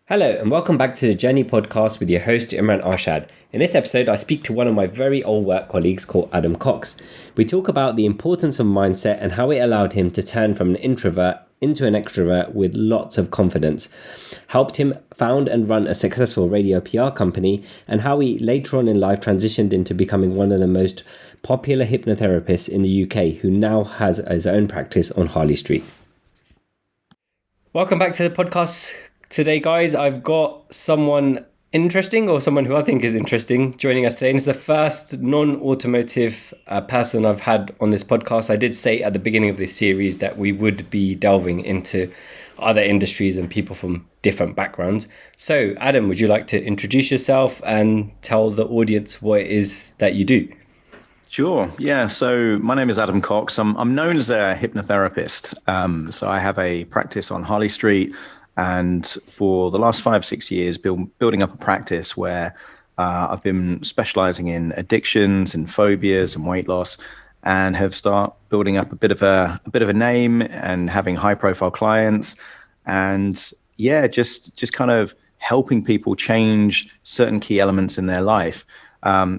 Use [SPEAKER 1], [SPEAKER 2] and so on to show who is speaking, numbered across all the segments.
[SPEAKER 1] Hello and welcome back to the Journey podcast with your host Imran Arshad. In this episode, I speak to one of my very old work colleagues called Adam Cox. We talk about the importance of mindset and how it allowed him to turn from an introvert into an extrovert with lots of confidence, helped him found and run a successful radio PR company, and how he later on in life transitioned into becoming one of the most popular hypnotherapists in the UK, who now has his own practice on Harley Street. Welcome back to the podcast. Today, guys, I've got someone interesting, or someone who I think is interesting, joining us today. And it's the first non-automotive person I've had on this podcast. I did say at the beginning of this series that we would be delving into other industries and people from different backgrounds. So, Adam, would you like to introduce yourself and tell the audience what it is that you do?
[SPEAKER 2] Sure. Yeah. So my name is Adam Cox. I'm known as a hypnotherapist. So I have a practice on Harley Street. And for the last 5-6 years, building up a practice where I've been specializing in addictions and phobias and weight loss, and have started building up a bit of a name and having high profile clients, and just kind of helping people change certain key elements in their life.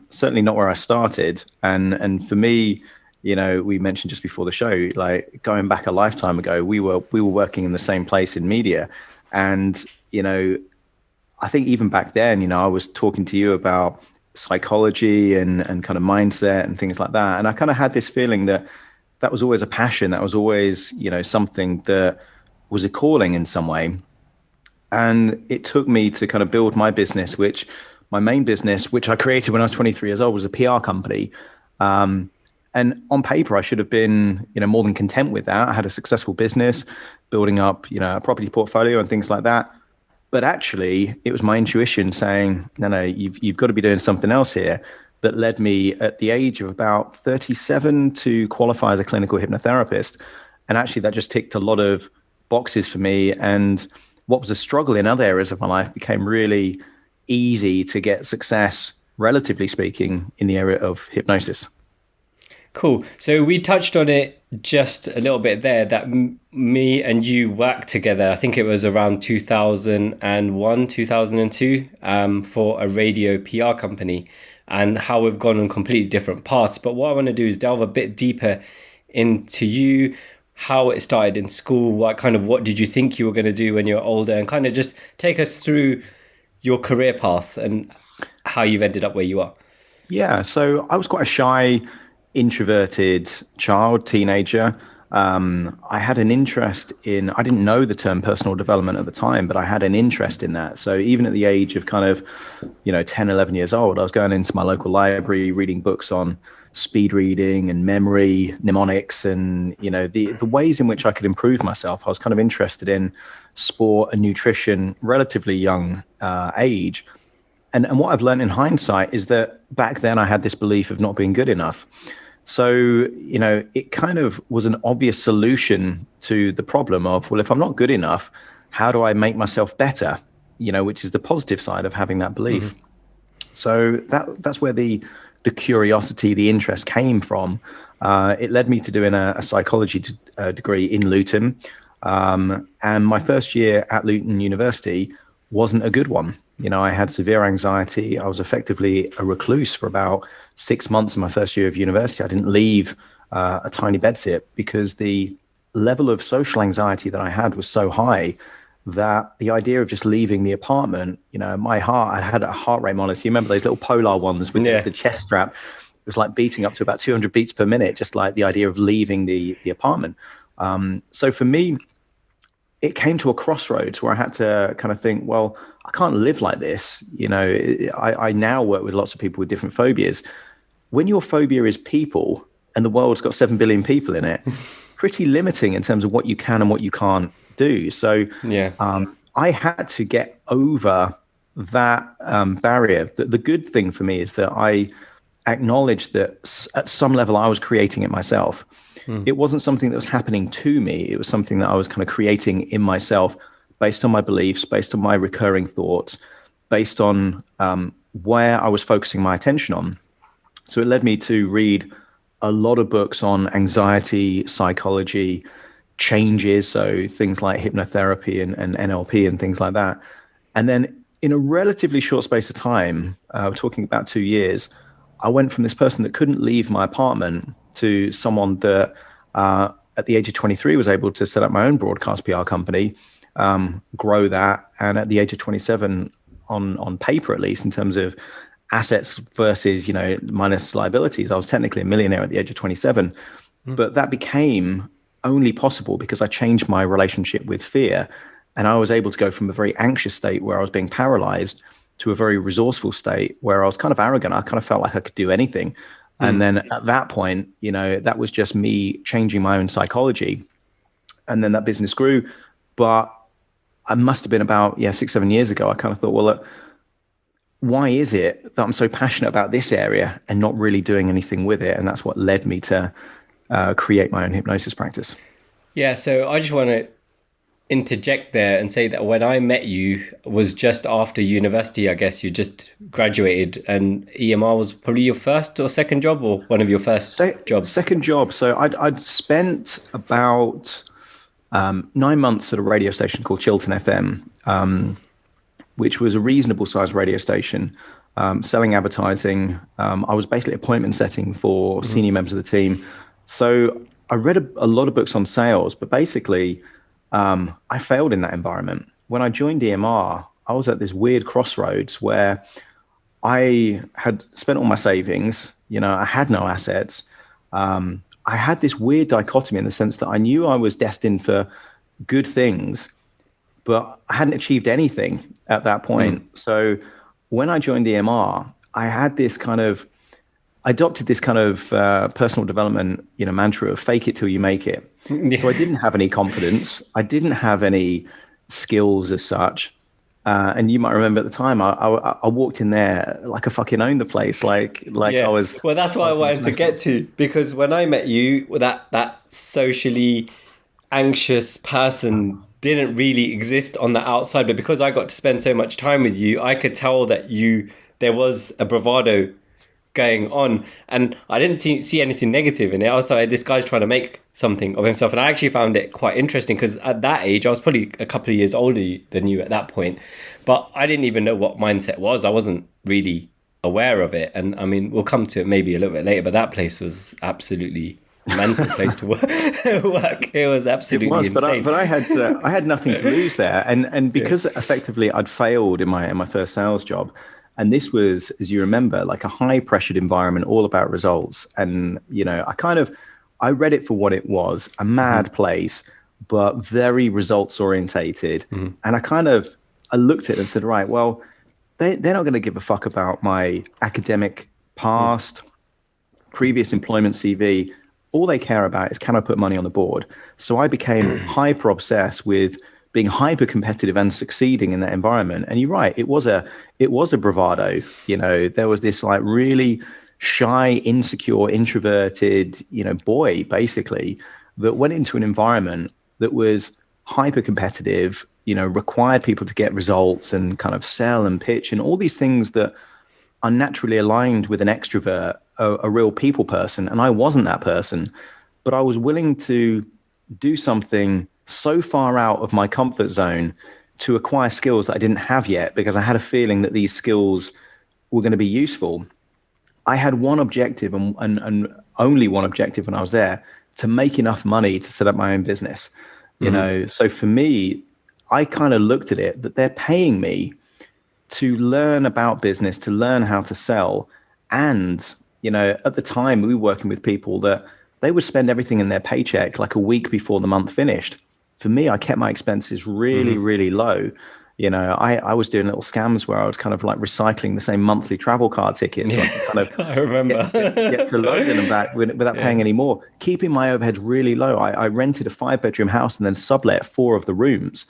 [SPEAKER 2] Certainly not where I started, and for me, you know, we mentioned just before the show, like going back a lifetime ago, we were working in the same place in media. And, you know, I think even back then, you know, I was talking to you about psychology and kind of mindset and things like that. And I kind of had this feeling that was always a passion. That was always, you know, something that was a calling in some way. And it took me to kind of build my business, my main business, which I created when I was 23 years old, was a PR company. And on paper, I should have been, you know, more than content with that. I had a successful business, building up, you know, a property portfolio and things like that. But actually, it was my intuition saying, no, you've got to be doing something else here, that led me at the age of about 37 to qualify as a clinical hypnotherapist. And actually, that just ticked a lot of boxes for me. And what was a struggle in other areas of my life became really easy to get success, relatively speaking, in the area of hypnosis.
[SPEAKER 1] Cool. So we touched on it just a little bit there, that me and you worked together. I think it was around 2001, 2002, for a radio PR company, and how we've gone on completely different paths. But what I want to do is delve a bit deeper into you, how it started in school, what did you think you were going to do when you're older, and kind of just take us through your career path and how you've ended up where you are.
[SPEAKER 2] Yeah. So I was quite a shy, introverted teenager. I had an interest in, I didn't know the term personal development at the time, but I had an interest in that. So even at the age of kind of, you know, 10, 11 years old, I was going into my local library, reading books on speed reading and memory, mnemonics, and, you know, the ways in which I could improve myself. I was kind of interested in sport and nutrition, relatively young age. And what I've learned in hindsight is that back then I had this belief of not being good enough. So, you know, it kind of was an obvious solution to the problem of, well, if I'm not good enough, how do I make myself better? You know, which is the positive side of having that belief. Mm-hmm. So that's where the curiosity, the interest came from. It led me to doing a psychology degree in Luton. And my first year at Luton University wasn't a good one. You know, I had severe anxiety. I was effectively a recluse for about 6 months in my first year of university. I didn't leave a tiny bedsit because the level of social anxiety that I had was so high that the idea of just leaving the apartment, you know, I had a heart rate monitor. You remember those little Polar ones with the chest strap? It was like beating up to about 200 beats per minute, just like the idea of leaving the apartment. So for me, it came to a crossroads where I had to kind of think, well, I can't live like this. You know, I now work with lots of people with different phobias. When your phobia is people and the world's got 7 billion people in it, pretty limiting in terms of what you can and what you can't do. So I had to get over that barrier. The good thing for me is that I acknowledged that at some level I was creating it myself. It wasn't something that was happening to me. It was something that I was kind of creating in myself based on my beliefs, based on my recurring thoughts, based on where I was focusing my attention on. So it led me to read a lot of books on anxiety, psychology, changes. So things like hypnotherapy and NLP and things like that. And then in a relatively short space of time, we're talking about 2 years, I went from this person that couldn't leave my apartment to someone that at the age of 23 was able to set up my own broadcast PR company, grow that. And at the age of 27, on paper, at least in terms of assets versus, minus liabilities, I was technically a millionaire at the age of 27. But that became only possible because I changed my relationship with fear. And I was able to go from a very anxious state where I was being paralyzed to a very resourceful state where I was kind of arrogant. I kind of felt like I could do anything. And then at that point, that was just me changing my own psychology. And then that business grew. But I must have been about 6-7 years ago. I kind of thought, well, look, why is it that I'm so passionate about this area and not really doing anything with it? And that's what led me to create my own hypnosis practice.
[SPEAKER 1] Yeah, so I just want to interject there and say that when I met you was just after university. I guess you just graduated, and EMR was probably your first or second job, or one of your first jobs?
[SPEAKER 2] Second job. So I'd spent about 9 months at a radio station called Chiltern FM, which was a reasonable sized radio station, selling advertising. I was basically appointment setting for senior members of the team. So I read a lot of books on sales, but basically I failed in that environment. When I joined EMR, I was at this weird crossroads where I had spent all my savings, I had no assets. I had this weird dichotomy in the sense that I knew I was destined for good things, but I hadn't achieved anything at that point. So when I joined EMR, I adopted this kind of personal development, mantra of fake it till you make it. So I didn't have any confidence. I didn't have any skills as such. And you might remember at the time, I walked in there like I fucking owned the place. Like I was.
[SPEAKER 1] Well, that's what I wanted to get to, because when I met you, that socially anxious person didn't really exist on the outside. But because I got to spend so much time with you, I could tell that there was a bravado going on, and I didn't see anything negative in it. I was like, this guy's trying to make something of himself, and I actually found it quite interesting because at that age I was probably a couple of years older than you at that point, but I didn't even know what mindset was. I wasn't really aware of it, and I mean, we'll come to it maybe a little bit later, but that place was absolutely a mental place to work. It was absolutely insane.
[SPEAKER 2] But I had nothing to lose there, and because effectively I'd failed in my first sales job. And this was, as you remember, like a high pressured environment, all about results. And, I read it for what it was, a mad place, but very results orientated. And I looked at it and said, right, well, they're not going to give a fuck about my academic past, previous employment CV. All they care about is, can I put money on the board? So I became hyper obsessed with being hyper competitive and succeeding in that environment. And you're right, it was a bravado. There was this like really shy, insecure, introverted, boy basically that went into an environment that was hyper competitive, required people to get results and kind of sell and pitch and all these things that are naturally aligned with an extrovert, a real people person. And I wasn't that person, but I was willing to do something so far out of my comfort zone to acquire skills that I didn't have yet, because I had a feeling that these skills were going to be useful. I had one objective and only one objective when I was there, to make enough money to set up my own business. So for me, I kind of looked at it that they're paying me to learn about business, to learn how to sell. And, at the time we were working with people that they would spend everything in their paycheck like a week before the month finished. For me, I kept my expenses really, really low. I was doing little scams where I was kind of like recycling the same monthly travel card tickets. So I could kind of
[SPEAKER 1] I remember.
[SPEAKER 2] get to London and back without paying any more, keeping my overheads really low. I rented a 5-bedroom house and then sublet 4 of the rooms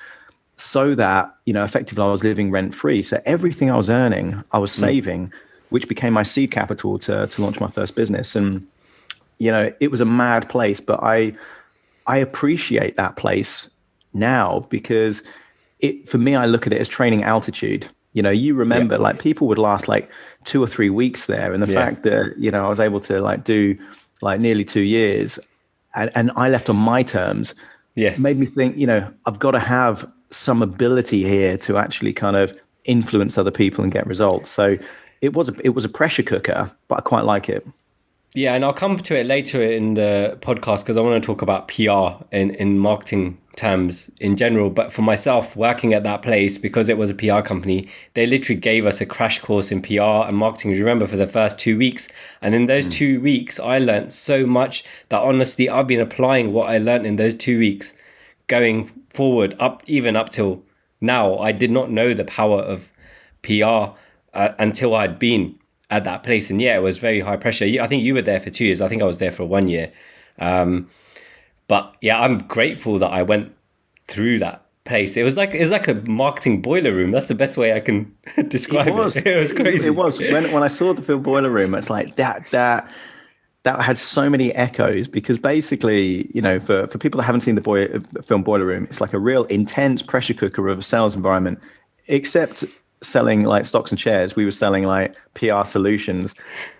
[SPEAKER 2] so that, effectively I was living rent free. So everything I was earning, I was saving, which became my seed capital to launch my first business. And, it was a mad place, but I appreciate that place now because for me, I look at it as training altitude. You remember like people would last like 2 or 3 weeks there. And the fact that, I was able to like do like nearly 2 years and I left on my terms made me think, I've got to have some ability here to actually kind of influence other people and get results. So it was a pressure cooker, but I quite like it.
[SPEAKER 1] Yeah, and I'll come to it later in the podcast because I want to talk about PR in marketing terms in general. But for myself, working at that place, because it was a PR company, they literally gave us a crash course in PR and marketing, remember, for the first 2 weeks. And in those 2 weeks, I learned so much that honestly, I've been applying what I learned in those 2 weeks going forward, even up till now. I did not know the power of PR until I'd been at that place. And yeah, it was very high pressure. I think you were there for 2 years. I think I was there for 1 year. But yeah, I'm grateful that I went through that place. It's like a marketing boiler room. That's the best way I can describe it. It was crazy.
[SPEAKER 2] It was. When I saw the film Boiler Room, it's like that had so many echoes, because basically, for people that haven't seen the film Boiler Room, it's like a real intense pressure cooker of a sales environment, except selling like stocks and shares. We were selling like PR solutions,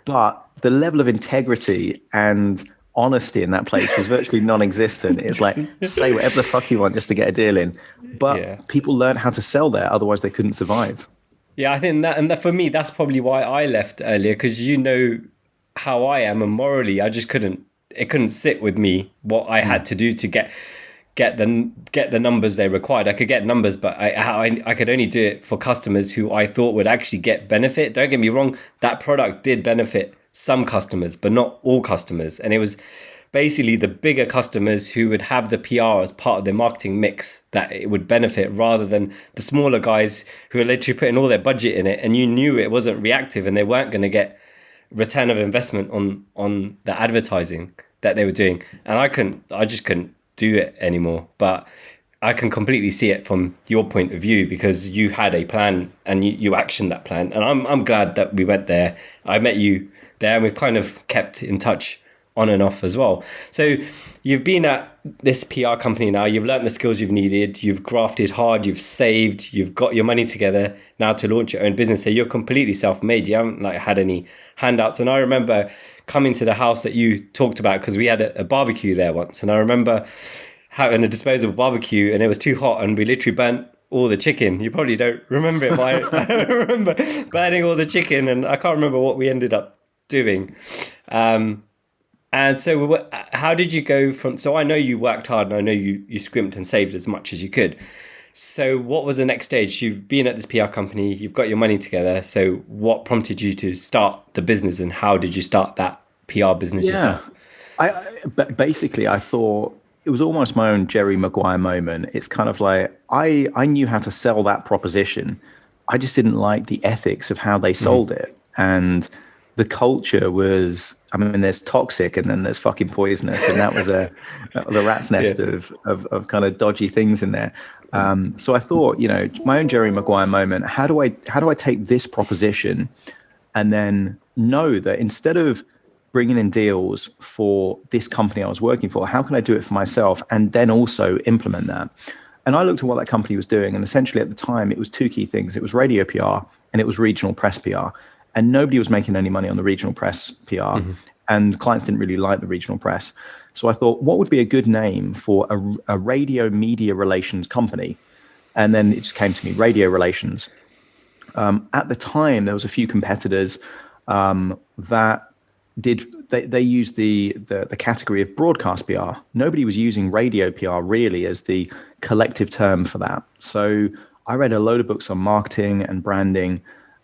[SPEAKER 2] but the level of integrity and honesty in that place was virtually non-existent. It's like, say whatever the fuck you want just to get a deal in. But people learned how to sell there, otherwise they couldn't survive.
[SPEAKER 1] Yeah, I think that for me, that's probably why I left earlier, because how I am, and morally it couldn't sit with me what I had to do to get the numbers they required. I could get numbers, but I could only do it for customers who I thought would actually get benefit. Don't get me wrong, that product did benefit some customers, but not all customers. And it was basically the bigger customers who would have the PR as part of their marketing mix that it would benefit, rather than the smaller guys who are literally putting all their budget in it, and you knew it wasn't reactive and they weren't going to get return of investment on the advertising that they were doing. And I just couldn't do it anymore. But I can completely see it from your point of view, because you had a plan and you actioned that plan. And I'm glad that we went there. I met you there, and we've kind of kept in touch on and off as well. So you've been at this PR company now, you've learned the skills you've needed, you've grafted hard, you've saved, you've got your money together now to launch your own business. So you're completely self-made. You haven't had any handouts. And I remember coming to the house that you talked about, because we had a barbecue there once. And I remember having a disposable barbecue, and it was too hot, and we literally burnt all the chicken. You probably don't remember it, but I remember burning all the chicken, and I can't remember what we ended up doing. And so how did you go from, so I know you worked hard, and I know you scrimped and saved as much as you could. So what was the next stage? You've been at this PR company, you've got your money together. So what prompted you to start the business, and how did you start that PR business yourself?
[SPEAKER 2] Basically, I thought it was almost my own Jerry Maguire moment. It's kind of like, I knew how to sell that proposition. I just didn't like the ethics of how they sold it. And the culture was, there's toxic and then there's fucking poisonous. And that was the rat's nest of kind of dodgy things in there. So I thought, my own Jerry Maguire moment, how do I take this proposition and then know that instead of bringing in deals for this company I was working for, how can I do it for myself and then also implement that? And I looked at what that company was doing, and essentially at the time it was two key things. It was radio PR and it was regional press PR. And nobody was making any money on the regional press PR, and clients didn't really like the regional press. So I thought, what would be a good name for a radio media relations company? And then it just came to me, radio relations. At the time, there was a few competitors that they used the category of broadcast PR. Nobody was using radio PR really as the collective term for that. So I read a load of books on marketing and branding,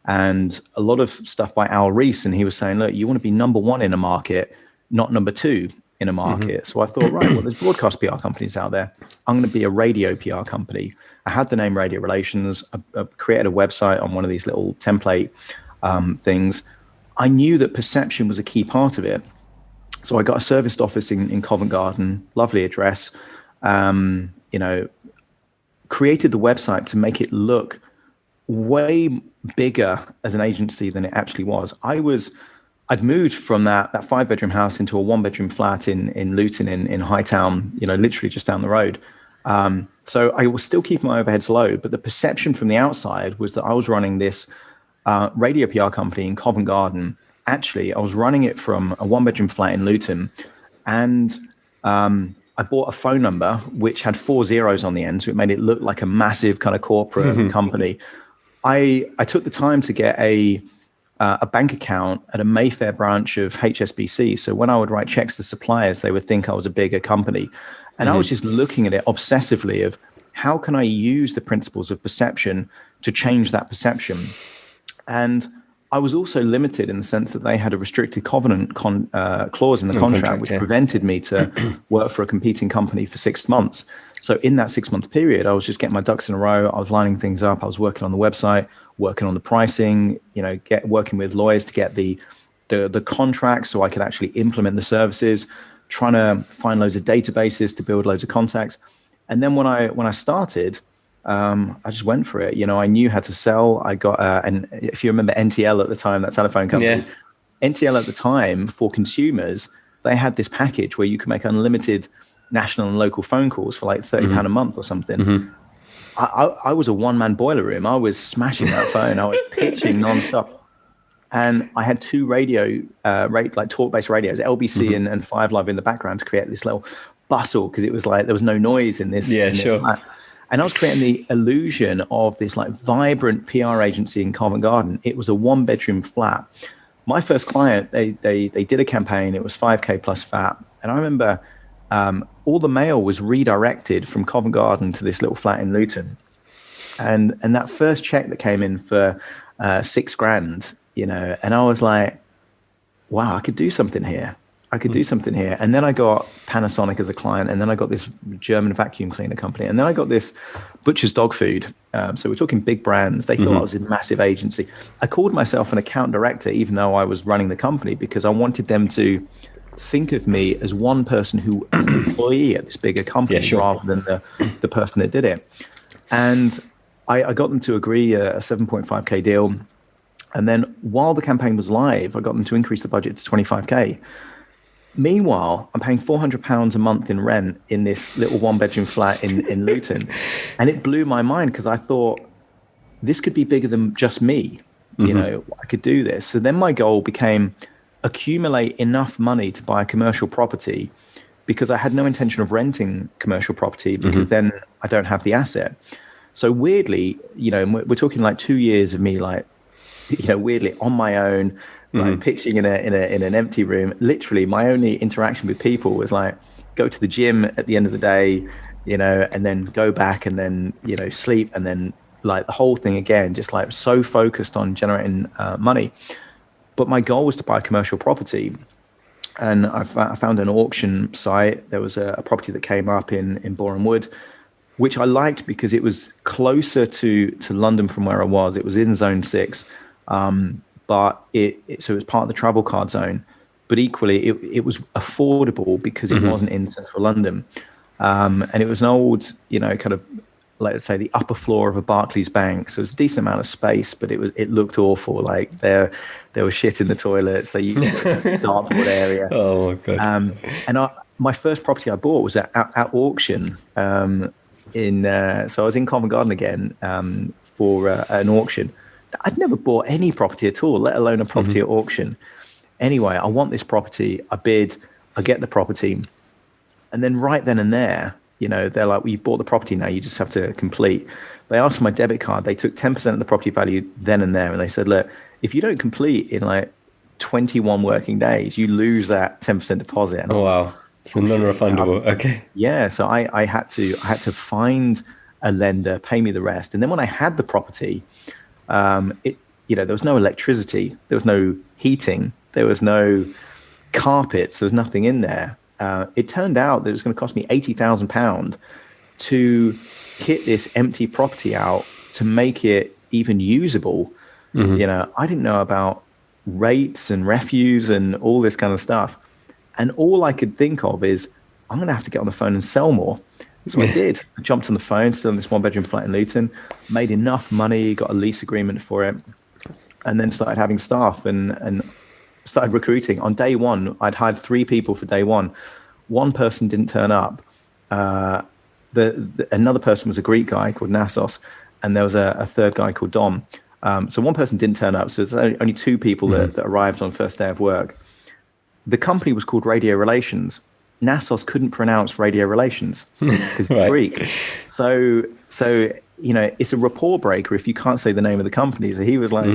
[SPEAKER 2] and a lot of stuff by Al Reese, and he was saying, look, you want to be number one in a market, not number two in a market. So I thought, right, well, there's broadcast PR companies out there. I'm going to be a radio PR company. I had the name Radio Relations. I created a website on one of these little template things. I knew that perception was a key part of it. So I got a serviced office in Covent Garden, lovely address, created the website to make it look way bigger as an agency than it actually was. I'd moved from that 5-bedroom house into a 1-bedroom flat in Luton in Hightown, literally just down the road. So I was still keeping my overheads low, but the perception from the outside was that I was running this radio PR company in Covent Garden. Actually, I was running it from a 1-bedroom flat in Luton, and I bought a phone number which had 4 zeros on the end, so it made it look like a massive kind of corporate company. I took the time to get a bank account at a Mayfair branch of HSBC. So when I would write checks to suppliers, they would think I was a bigger company. And I was just looking at it obsessively of how can I use the principles of perception to change that perception. And I was also limited in the sense that they had a restricted covenant clause in the contract, which prevented me to work for a competing company for 6 months. So in that 6-month period, I was just getting my ducks in a row. I was lining things up. I was working on the website, working on the pricing, working with lawyers to get the contracts so I could actually implement the services, trying to find loads of databases to build loads of contacts. And then when I started, I just went for it. I knew how to sell. I got, and if you remember NTL at the time, that telephone company, NTL at the time for consumers, they had this package where you could make unlimited national and local phone calls for like £30 a month or something. I was a one-man boiler room. I was smashing that phone. I was pitching nonstop. And I had 2 radio, like talk-based radios, LBC and 5 Live in the background to create this little bustle, because it was like there was no noise in this, this flat. And I was creating the illusion of this like vibrant PR agency in Covent Garden. It was a 1-bedroom flat. My first client, they did a campaign. It was 5K plus VAT. And I remember all the mail was redirected from Covent Garden to this little flat in Luton. And that first check that came in for £6,000, and I was like, wow, I could do something here. And then I got Panasonic as a client, and then I got this German vacuum cleaner company, and then I got this butcher's dog food. So we're talking big brands. They thought I was a massive agency. I called myself an account director, even though I was running the company, because I wanted them to think of me as one person who was an employee at this bigger company rather than the person that did it. And I got them to agree a 7.5K deal. And then while the campaign was live, I got them to increase the budget to 25K. Meanwhile, I'm paying £400 a month in rent in this little 1-bedroom flat in Luton. And it blew my mind, because I thought this could be bigger than just me. I could do this. So then my goal became accumulate enough money to buy a commercial property, because I had no intention of renting commercial property, because then I don't have the asset. So weirdly, we're talking like 2 years of me, like, weirdly on my own, like pitching in an empty room. Literally, my only interaction with people was like go to the gym at the end of the day, and then go back and then sleep, and then like the whole thing again, just like so focused on generating money. But my goal was to buy a commercial property, and I found an auction site. There was a property that came up in Boreham Wood, which I liked because it was closer to London from where I was. It was in Zone 6. But so it was part of the travel card zone, but equally it was affordable because it wasn't in central London. And it was an old, kind of, let's say, the upper floor of a Barclays bank. So it was a decent amount of space, but it looked awful. Like there was shit in the toilets. They used a dartboard area.
[SPEAKER 1] Oh my God.
[SPEAKER 2] And my first property I bought was at auction. So I was in Covent Garden again for an auction. I'd never bought any property at all, let alone a property at auction. Anyway, I want this property. I bid, I get the property. And then right then and there, they're like, well, you've bought the property now, you just have to complete. They asked for my debit card. They took 10% of the property value then and there. And they said, look, if you don't complete in like 21 working days, you lose that 10% deposit. And
[SPEAKER 1] wow. So non-refundable. Okay.
[SPEAKER 2] Yeah. So I had to find a lender, pay me the rest. And then when I had the property, there was no electricity, there was no heating, there was no carpets, there was nothing in there. It turned out that it was going to cost me £80,000 to kit this empty property out to make it even usable. I didn't know about rates and refuse and all this kind of stuff. And all I could think of is, I'm going to have to get on the phone and sell more. So I did. I jumped on the phone, still in this 1-bedroom flat in Luton, made enough money, got a lease agreement for it, and then started having staff and started recruiting. On day one, I'd hired 3 people for day one. One person didn't turn up. Another person was a Greek guy called Nassos, and there was a third guy called Dom. So one person didn't turn up. So there's only 2 people that arrived on first day of work. The company was called Radio Relations. Nassos couldn't pronounce radio relations because it's
[SPEAKER 1] Right.
[SPEAKER 2] Greek. So it's a rapport breaker if you can't say the name of the company. So he was like,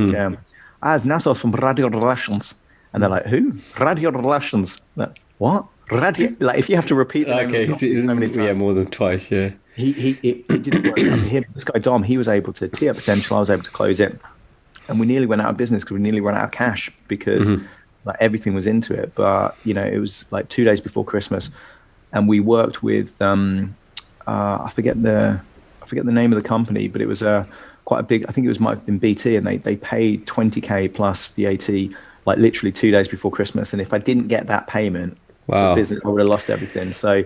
[SPEAKER 2] as Nassos from Radio Relations. And they're like, who? Radio Relations. Like, what? Radio? Like, if you have to repeat the name of the
[SPEAKER 1] Okay.
[SPEAKER 2] company so many
[SPEAKER 1] Yeah,
[SPEAKER 2] times.
[SPEAKER 1] more than twice. Yeah.
[SPEAKER 2] It didn't work out for him. This guy, Dom, he was able to tee up potential. I was able to close it. And we nearly went out of business because we nearly ran out of cash because like everything was into it. But, it was like 2 days before Christmas. And we worked with, I forget the name of the company, but it was quite a big, I think might have been BT, and they paid 20K plus VAT, like literally 2 days before Christmas. And if I didn't get that payment,
[SPEAKER 1] Wow.
[SPEAKER 2] the business, I would have lost everything. So,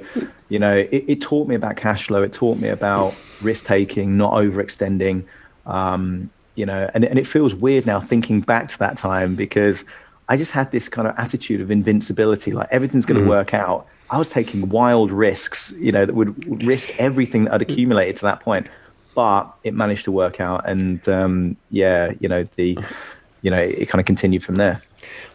[SPEAKER 2] it taught me about cash flow. It taught me about risk taking, not overextending. And it feels weird now thinking back to that time because I just had this kind of attitude of invincibility, like everything's going to work out. I was taking wild risks, that would risk everything that I'd accumulated to that point, but it managed to work out. And it kind of continued from there.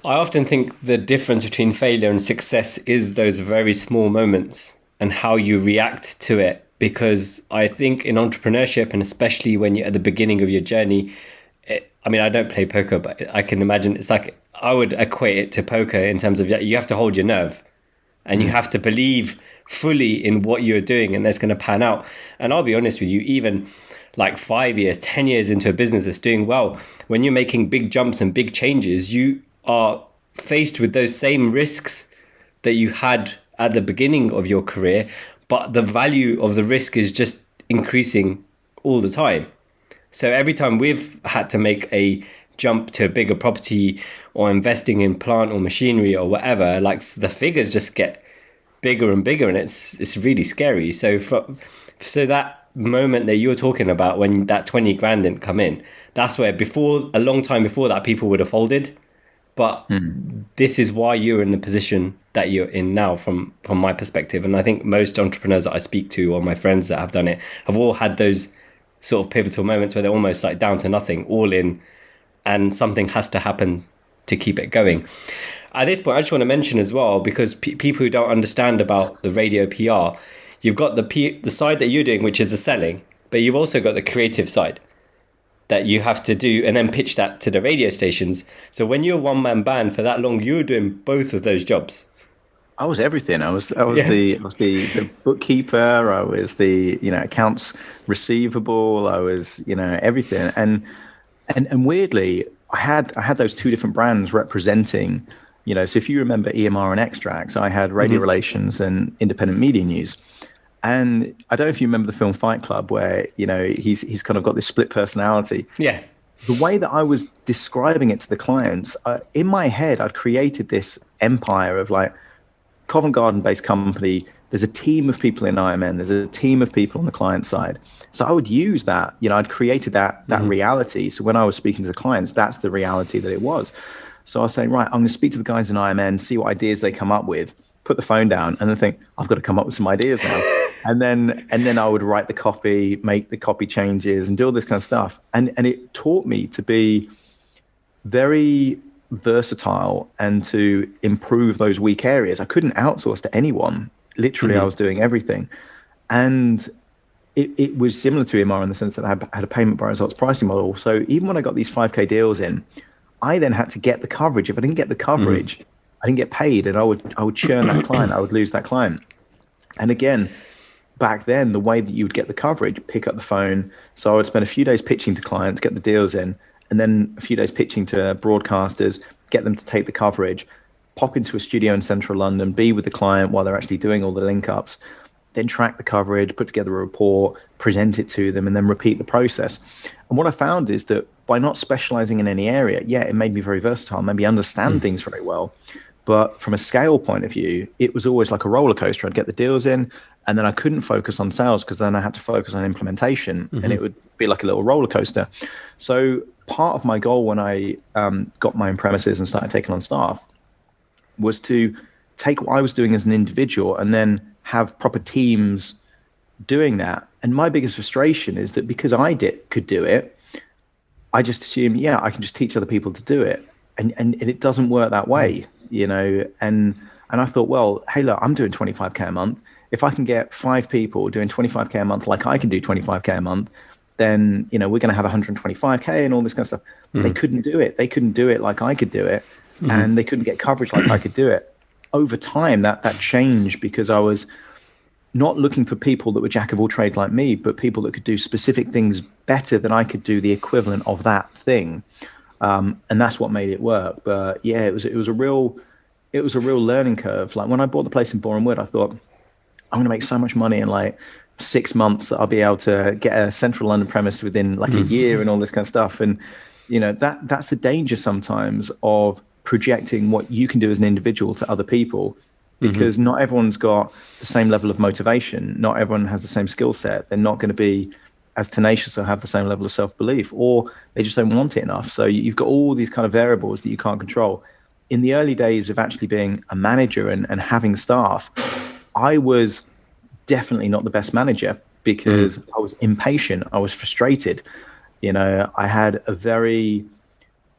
[SPEAKER 1] I often think the difference between failure and success is those very small moments and how you react to it. Because I think in entrepreneurship, and especially when you're at the beginning of your journey, I don't play poker, but I can imagine it's like, I would equate it to poker in terms of you have to hold your nerve and you have to believe fully in what you're doing and that's going to pan out. And I'll be honest with you, even like 5 years, 10 years into a business that's doing well, when you're making big jumps and big changes, you are faced with those same risks that you had at the beginning of your career, but the value of the risk is just increasing all the time. So every time we've had to make a jump to a bigger property or investing in plant or machinery or whatever, like the figures just get bigger and bigger, and it's really scary. So that moment that you're talking about when that 20 grand didn't come in, that's where a long time before that people would have folded. But this is why you're in the position that you're in now from my perspective. And I think most entrepreneurs that I speak to or my friends that have done it have all had those sort of pivotal moments where they're almost like down to nothing, all in, and something has to happen to keep it going. At this point, I just want to mention as well, because people who don't understand about the radio PR, you've got the side that you're doing, which is the selling, but you've also got the creative side that you have to do and then pitch that to the radio stations. So when you're a one-man band for that long, you're doing both of those jobs.
[SPEAKER 2] I was everything. I was the bookkeeper. I was the accounts receivable. I was everything. And weirdly, I had those two different brands representing. So if you remember EMR and Extracts, I had radio relations and independent media news. And I don't know if you remember the film Fight Club, where he's kind of got this split personality.
[SPEAKER 1] Yeah.
[SPEAKER 2] The way that I was describing it to the clients, in my head, I'd created this empire of like Covent Garden-based company. There's a team of people in IMN. There's a team of people on the client side. So I would use that. I'd created that reality. So when I was speaking to the clients, that's the reality that it was. So I was saying, right, I'm going to speak to the guys in IMN, see what ideas they come up with, put the phone down, and then think, I've got to come up with some ideas now. And then I would write the copy, make the copy changes, and do all this kind of stuff. And it taught me to be very versatile and to improve those weak areas. I couldn't outsource to anyone. Literally, I was doing everything. And it was similar to EMR in the sense that I had a payment by results pricing model. So even when I got these 5K deals in, I then had to get the coverage. If I didn't get the coverage, I didn't get paid, and I would churn that client. I would lose that client. And again, back then, the way that you would get the coverage, pick up the phone. So I would spend a few days pitching to clients, get the deals in, and then a few days pitching to broadcasters, get them to take the coverage, pop into a studio in central London, be with the client while they're actually doing all the link ups, then track the coverage, put together a report, present it to them, and then repeat the process. And what I found is that by not specializing in any area, it made me very versatile, made me understand things very well. But from a scale point of view, it was always like a roller coaster. I'd get the deals in, and then I couldn't focus on sales because then I had to focus on implementation, and it would be like a little roller coaster. So part of my goal when I got my own premises and started taking on staff was to take what I was doing as an individual and then have proper teams doing that. And my biggest frustration is that because I could do it, I just assume, I can just teach other people to do it. And it doesn't work that way, and And I thought, well, hey, look, I'm doing 25K a month. If I can get 5 people doing 25K a month, like I can do 25K a month, then, you know, we're going to have 125K and all this kind of stuff. They couldn't do it. They couldn't do it like I could do it. And they couldn't get coverage like I could do it. Over time, that changed because I was not looking for people that were jack of all trades like me, but people that could do specific things better than I could do the equivalent of that thing. And that's what made it work. But yeah, it was a real learning curve. Like when I bought the place in Boreham Wood, I thought, I'm going to make so much money in like 6 months that I'll be able to get a central London premise within like a year and all this kind of stuff. And, you know, that's the danger sometimes of projecting what you can do as an individual to other people, because not everyone's got the same level of motivation. Not everyone has the same skill set. They're not going to be as tenacious or have the same level of self-belief, or they just don't want it enough. So you've got all these kind of variables that you can't control. In the early days of actually being a manager and having staff, I was definitely not the best manager because I was impatient. I was frustrated. You know, I had a very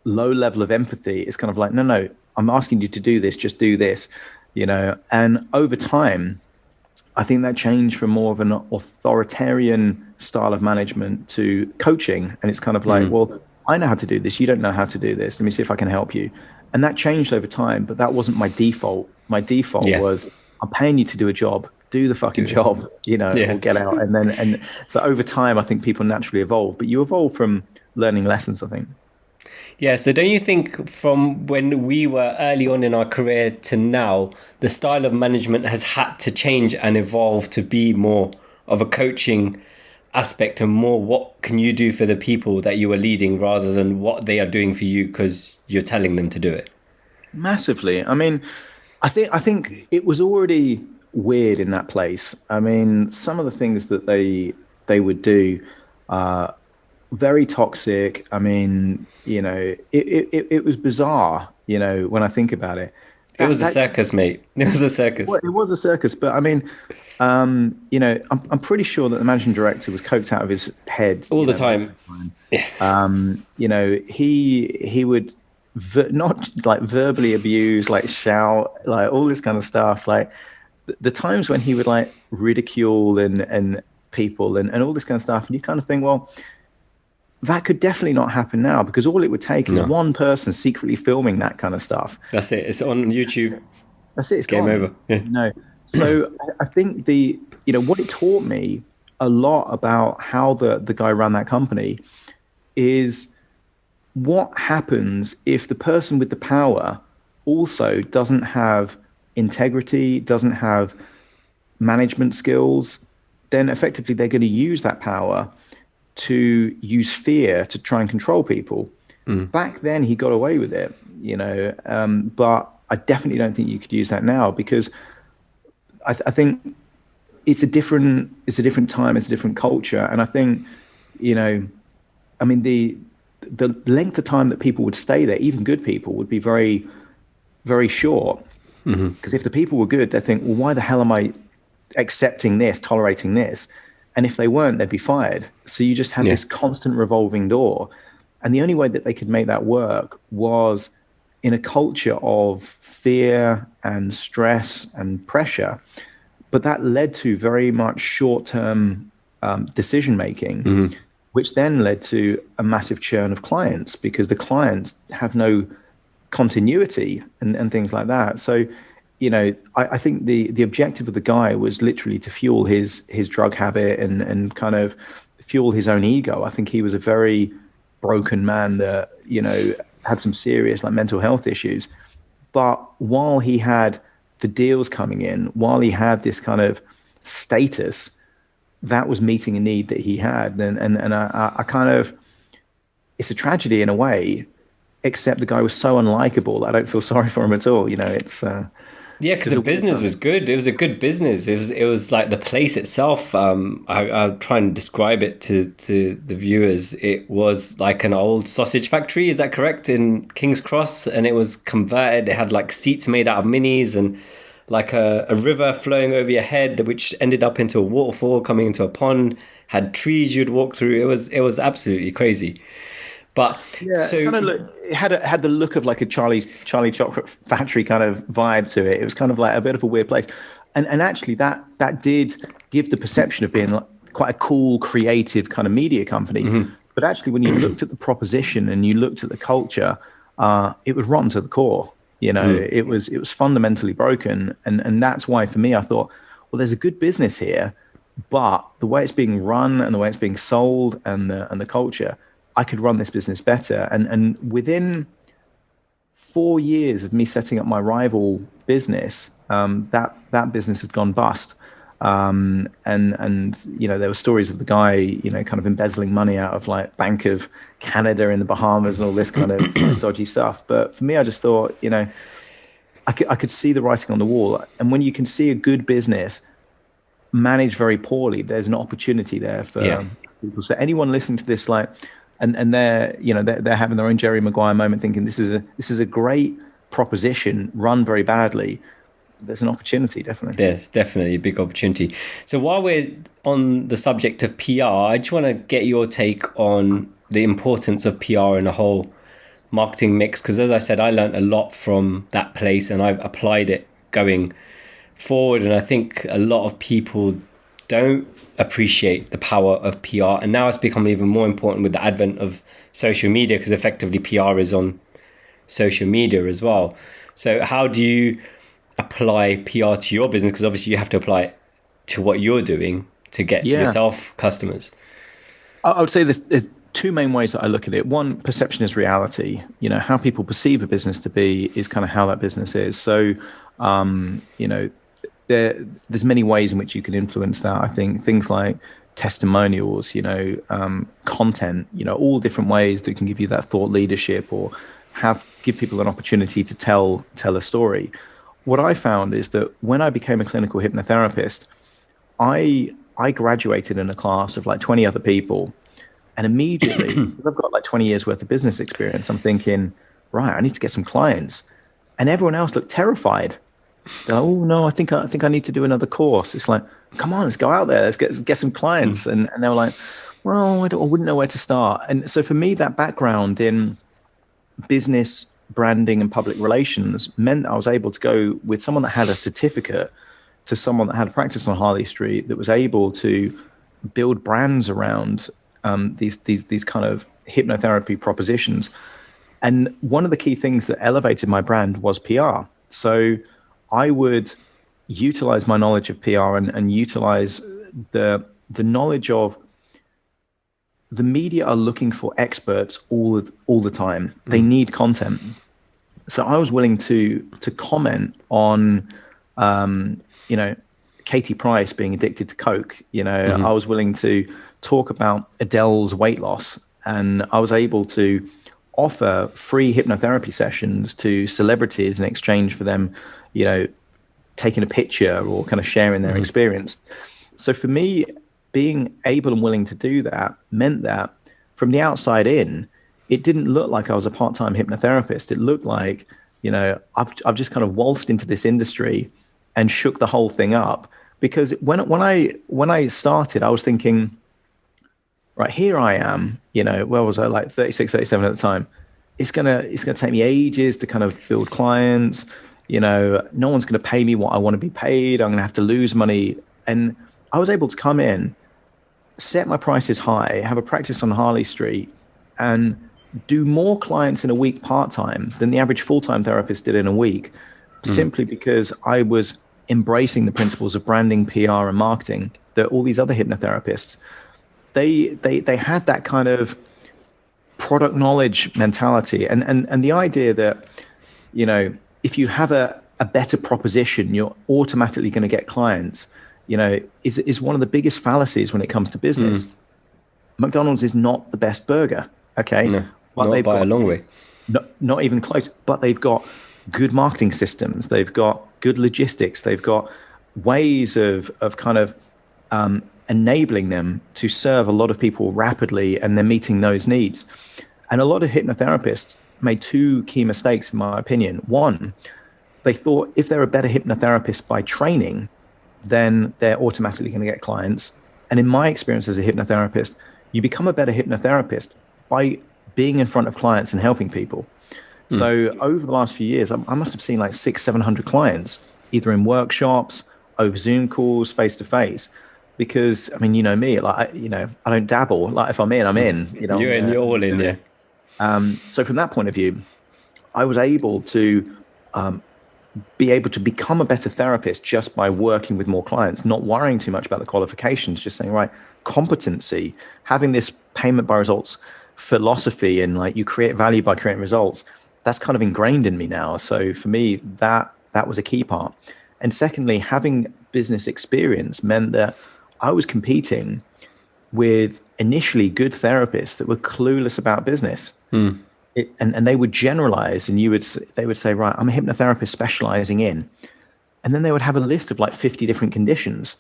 [SPEAKER 2] low level of empathy. It's kind of like, no, I'm asking you to do this, just do this, you know. And over time, I think that changed from more of an authoritarian style of management to coaching. And it's kind of like, well, I know how to do this. You don't know how to do this. Let me see if I can help you. And that changed over time, but that wasn't my default. My default was, I'm paying you to do a job. Do the fucking job, you know, or get out. And so over time, I think people naturally evolve, but you evolve from learning lessons, I think.
[SPEAKER 1] Yeah, so don't you think from when we were early on in our career to now, the style of management has had to change and evolve to be more of a coaching aspect and more what can you do for the people that you are leading rather than what they are doing for you because you're telling them to do it?
[SPEAKER 2] Massively. I mean, I think it was already weird in that place. I mean, some of the things that they would do are very toxic. I mean, you know, it was bizarre, you know, when I think about it.
[SPEAKER 1] It was a circus, mate. It was a circus.
[SPEAKER 2] Well, it was a circus, but I mean, you know, I'm pretty sure that the managing director was coked out of his head
[SPEAKER 1] all the time.
[SPEAKER 2] You know, he would not like verbally abuse, like shout, like all this kind of stuff. Like the times when he would like ridicule and people and all this kind of stuff, and you kind of think, well, that could definitely not happen now, because all it would take is one person secretly filming that kind of stuff.
[SPEAKER 1] That's it. It's on YouTube.
[SPEAKER 2] That's it. It's
[SPEAKER 1] game
[SPEAKER 2] gone.
[SPEAKER 1] over. Yeah.
[SPEAKER 2] No. So I think you know, what it taught me a lot about how the guy ran that company is what happens if the person with the power also doesn't have integrity, doesn't have management skills, then effectively they're going to use that power to use fear to try and control people. Back then he got away with it, you know, but I definitely don't think you could use that now, because I think it's a different time, it's a different culture. And I think, you know, I mean, the length of time that people would stay there, even good people, would be very, very short. Because if the people were good, they'd think, well, why the hell am I accepting this, tolerating this? And if they weren't, they'd be fired. So you just had this constant revolving door. And the only way that they could make that work was in a culture of fear and stress and pressure. But that led to very much short-term decision making, which then led to a massive churn of clients, because the clients have no continuity and things like that. So, you know, I think the objective of the guy was literally to fuel his drug habit and kind of fuel his own ego. I think he was a very broken man that, you know, had some serious like mental health issues. But while he had the deals coming in, while he had this kind of status, that was meeting a need that he had. And I kind of, it's a tragedy in a way, except the guy was so unlikable that I don't feel sorry for him at all. You know, it's
[SPEAKER 1] yeah, because the business was good. It was a good business. It was like the place itself. I'll try and describe it to the viewers. It was like an old sausage factory. Is that correct? In King's Cross, and it was converted. It had like seats made out of minis and like a river flowing over your head, which ended up into a waterfall coming into a pond. Had trees you'd walk through. It was absolutely crazy. But
[SPEAKER 2] Yeah,
[SPEAKER 1] so
[SPEAKER 2] it kind of it had the look of like a Charlie Chocolate Factory kind of vibe to it. It was kind of like a bit of a weird place, and actually that did give the perception of being like quite a cool, creative kind of media company. But actually, when you looked at the proposition and you looked at the culture, it was rotten to the core. It was fundamentally broken, and that's why for me I thought, well, there's a good business here, but the way it's being run and the way it's being sold and the culture, I could run this business better. And within 4 years of me setting up my rival business, that business had gone bust. And there were stories of the guy kind of embezzling money out of like Bank of Canada in the Bahamas and all this kind of dodgy stuff. But for me, I just thought, I could see the writing on the wall. And when you can see a good business managed very poorly, there's an opportunity there for people. So anyone listening to this, like, and they're having their own Jerry Maguire moment, thinking this is a great proposition run very badly. There's an opportunity, definitely.
[SPEAKER 1] There's definitely a big opportunity. So while we're on the subject of PR, I just want to get your take on the importance of PR in a whole marketing mix, because as I said, I learned a lot from that place and I've applied it going forward. And I think a lot of people don't appreciate the power of PR, and now it's become even more important with the advent of social media, because effectively PR is on social media as well. So how do you apply PR to your business? Because obviously you have to apply it to what you're doing to get yourself customers.
[SPEAKER 2] I would say there's two main ways that I look at it. One, perception is reality. How people perceive a business to be is kind of how that business is. So there's many ways in which you can influence that. I think things like testimonials, content, all different ways that can give you that thought leadership or give people an opportunity to tell a story. What I found is that when I became a clinical hypnotherapist, I graduated in a class of like 20 other people, and immediately, because I've got like 20 years worth of business experience, I'm thinking, right, I need to get some clients, and everyone else looked terrified. They're like, oh no, I think I need to do another course. It's like, come on, let's go out there, let's get some clients, and they were like, well, I wouldn't know where to start. And so for me, that background in business branding and public relations meant I was able to go with someone that had a certificate to someone that had a practice on Harley Street that was able to build brands around these kind of hypnotherapy propositions. And one of the key things that elevated my brand was PR. So I would utilize my knowledge of PR and utilize the knowledge of the media are looking for experts all the time. They need content. So I was willing to comment on, Katie Price being addicted to Coke. I was willing to talk about Adele's weight loss, and I was able to offer free hypnotherapy sessions to celebrities in exchange for them, taking a picture or kind of sharing their experience. So for me, being able and willing to do that meant that from the outside in, it didn't look like I was a part-time hypnotherapist. It looked like, I've just kind of waltzed into this industry and shook the whole thing up. Because when I started, I was thinking, right, here I am, where was I, like 36, 37 at the time. It's gonna take me ages to kind of build clients. No one's gonna pay me what I want to be paid. I'm gonna have to lose money. And I was able to come in, set my prices high, have a practice on Harley Street, and do more clients in a week part-time than the average full-time therapist did in a week, simply because I was embracing the principles of branding, PR, and marketing that all these other hypnotherapists, they had that kind of product knowledge mentality. And the idea that, if you have a better proposition, you're automatically going to get clients, is one of the biggest fallacies when it comes to business. McDonald's is not the best burger, okay?
[SPEAKER 1] No, not by a long way.
[SPEAKER 2] Not even close. But they've got good marketing systems. They've got good logistics. They've got ways of kind of enabling them to serve a lot of people rapidly, and they're meeting those needs. And a lot of hypnotherapists made two key mistakes, in my opinion. One, they thought if they're a better hypnotherapist by training, then they're automatically going to get clients. And in my experience as a hypnotherapist, you become a better hypnotherapist by being in front of clients and helping people. So over the last few years, I must have seen like 600-700 clients, either in workshops, over Zoom calls, face to face. Because I mean, you know me, like I don't dabble. Like if I'm in, I'm in.
[SPEAKER 1] You're all in, yeah.
[SPEAKER 2] So from that point of view, I was able to be able to become a better therapist just by working with more clients, not worrying too much about the qualifications, just saying, right, competency, having this payment by results philosophy, and like you create value by creating results. That's kind of ingrained in me now. So for me, that was a key part. And secondly, having business experience meant that I was competing with initially good therapists that were clueless about business. And they would generalize, and they would say, right, I'm a hypnotherapist specializing in, and then they would have a list of like 50 different conditions.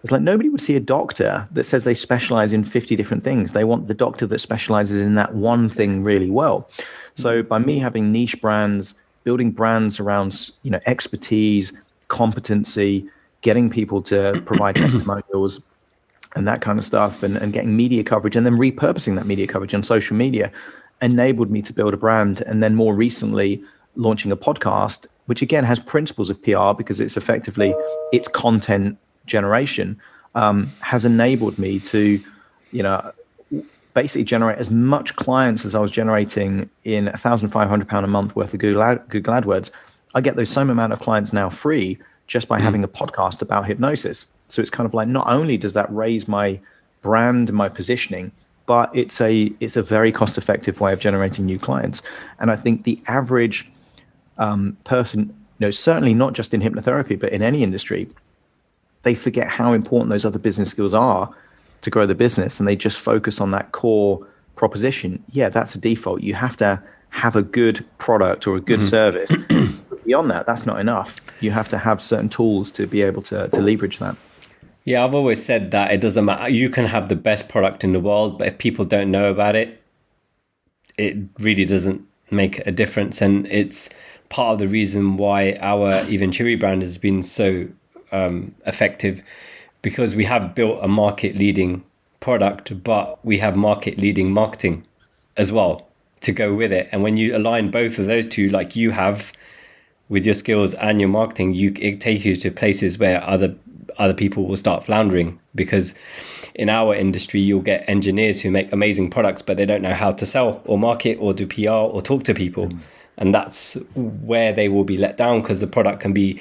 [SPEAKER 2] It's like nobody would see a doctor that says they specialize in 50 different things. They want the doctor that specializes in that one thing really well. So by me having niche brands, building brands around, expertise, competency, getting people to provide testimonials and that kind of stuff, and getting media coverage, and then repurposing that media coverage on social media, enabled me to build a brand. And then more recently launching a podcast, which again has principles of PR because it's content generation, has enabled me to, basically generate as much clients as I was generating in £1,500 a month worth of Google AdWords. I get those same amount of clients now free just by having a podcast about hypnosis. So it's kind of like, not only does that raise my brand, my positioning, but it's a very cost-effective way of generating new clients. And I think the average person, certainly not just in hypnotherapy, but in any industry, they forget how important those other business skills are to grow the business, and they just focus on that core proposition. Yeah, that's a default. You have to have a good product or a good service. But beyond that, that's not enough. You have to have certain tools to be able to leverage that.
[SPEAKER 1] Yeah, I've always said that it doesn't matter. You can have the best product in the world, but if people don't know about it, it really doesn't make a difference. And it's part of the reason why our Even Chewy brand has been so effective, because we have built a market leading product, but we have market leading marketing as well to go with it. And when you align both of those two, like you have with your skills and your marketing, it takes you to places where other people will start floundering, because in our industry, you'll get engineers who make amazing products, but they don't know how to sell or market or do PR or talk to people. And that's where they will be let down, because the product can be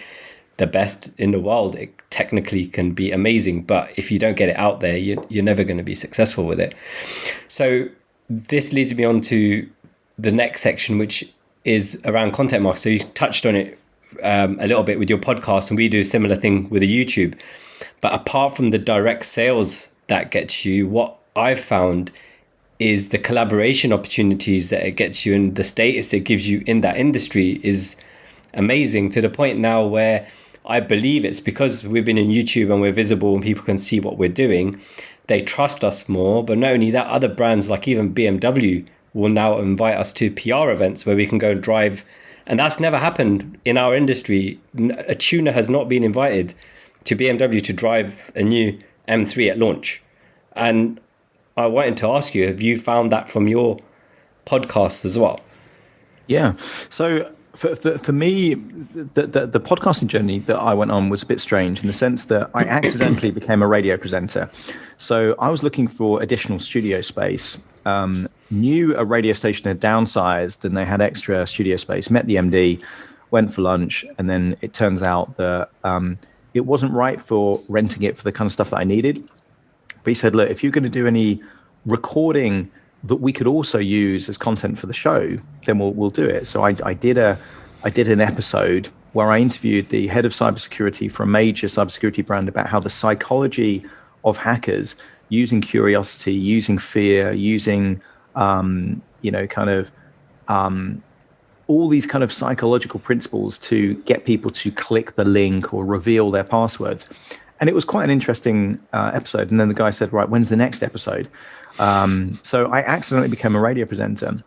[SPEAKER 1] the best in the world. It technically can be amazing, but if you don't get it out there, you're never going to be successful with it. So this leads me on to the next section, which is around content marketing. So you touched on it a little bit with your podcast, and we do a similar thing with a YouTube. But apart from the direct sales that gets you, what I've found is the collaboration opportunities that it gets you and the status it gives you in that industry is amazing, to the point now where I believe it's because we've been in YouTube and we're visible and people can see what we're doing. They trust us more. But not only that, other brands like even BMW will now invite us to PR events where we can go and drive. And that's never happened in our industry. A tuner has not been invited to BMW to drive a new M3 at launch. And I wanted to ask you, have you found that from your podcast as well?
[SPEAKER 2] Yeah. So for me, the podcasting journey that I went on was a bit strange in the sense that I accidentally became a radio presenter. So I was looking for additional studio space, knew a radio station had downsized and they had extra studio space, met the MD, went for lunch, and then it turns out that it wasn't right for renting it for the kind of stuff that I needed. But he said, look, if you're going to do any recording that we could also use as content for the show, then we'll do it. So I did an episode where I interviewed the head of cybersecurity for a major cybersecurity brand about how the psychology of hackers using curiosity, using fear, using all these kind of psychological principles to get people to click the link or reveal their passwords. And it was quite an interesting episode. And then the guy said, right, when's the next episode? So I accidentally became a radio presenter.